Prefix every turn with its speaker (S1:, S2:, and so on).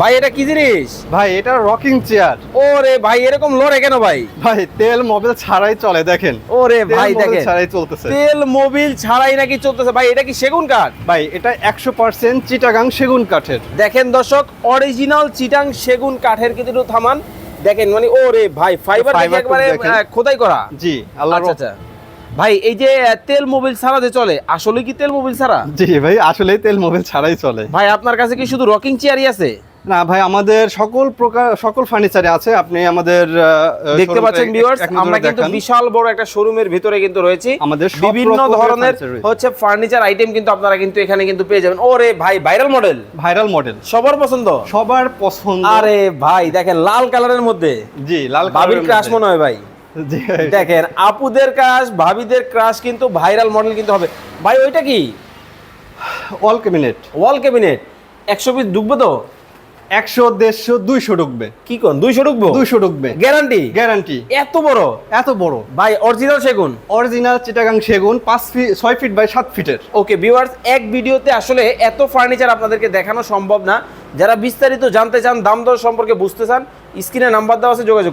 S1: ভাই এটা কি জিনিস?
S2: ভাই এটা রকিং চেয়ার।
S1: ওরে ভাই এরকম লড়ে কেন ভাই?
S2: ভাই তেল মোবিল ছাড়াই চলে, দেখেন।
S1: ওরে ভাই
S2: তেল মোবিল
S1: দেখেন
S2: ছাড়াই চলতেছে।
S1: তেল মোবিল ছাড়াই নাকি চলতেছে। ভাই এটা কি সেগুন কাঠ?
S2: ভাই এটা 100% চিটাগাং সেগুন কাঠের।
S1: দেখেন দর্শক, অরিজিনাল চিটাং সেগুন কাঠের, কিন্তু একটু থামান দেখেন, মানে ওরে ভাই ফাইবার
S2: ফাইবার
S1: একবারে
S2: দেখেন।
S1: খোদাই করা।
S2: জি, আল্লাহ
S1: আচ্ছা আচ্ছা ভাই, এই যে তেল মোবিল ছাড়া যে চলে, আসলে কি তেল মোবিল ছাড়া?
S2: জি ভাই, আসলেই তেল মোবিল ছাড়াই চলে।
S1: ভাই আপনার কাছে কি শুধু রকিং চেয়ারই আছে?
S2: না ভাই, আমাদের সকল ফার্নিচারে আছে। আপনি আমাদের
S1: দেখতে পাচ্ছেন ভিউয়ার্স, আমরা কিন্তু বিশাল বড় একটা শোরুমের ভিতরে কিন্তু রয়েছি।
S2: আমাদের
S1: বিভিন্ন ধরনের হচ্ছে ফার্নিচার আইটেম কিন্তু আপনারা কিন্তু এখানে কিন্তু পেয়ে যাবেন। ওরে ভাই ভাইরাল মডেল সবার পছন্দ। আরে ভাই দেখেন লাল কালারের মধ্যে।
S2: জি, লাল
S1: ভাবির ক্রাশ মনে হয় ভাই।
S2: জি
S1: দেখেন আপুদের ক্রাশ, ভাবিদের ক্রাশ কিন্তু ভাইরাল মডেল কিন্তু হবে। ভাই ওইটা কি?
S2: ওয়াল ক্যাবিনেট
S1: 100 পিস ঢুকবে তো?
S2: 100, 150, 200 ঢুকবে।
S1: কি কোন 200 ঢুকবো?
S2: 200 ঢুকবে,
S1: গ্যারান্টি। এত বড় ভাই, অরিজিনাল সেগুন,
S2: অরিজিনাল চিটাগাং সেগুন, 6 ফিট বাই 7 ফিটের।
S1: ওকে ভিউয়ার্স, এক ভিডিওতে আসলে এত ফার্নিচার আপনাদেরকে দেখানো সম্ভব না। যারা বিস্তারিত জানতে চান, দাম দর সম্পর্কে বুঝতে চান, স্ক্রিনে নাম্বার দেওয়া আছে, যোগাযোগ করুন।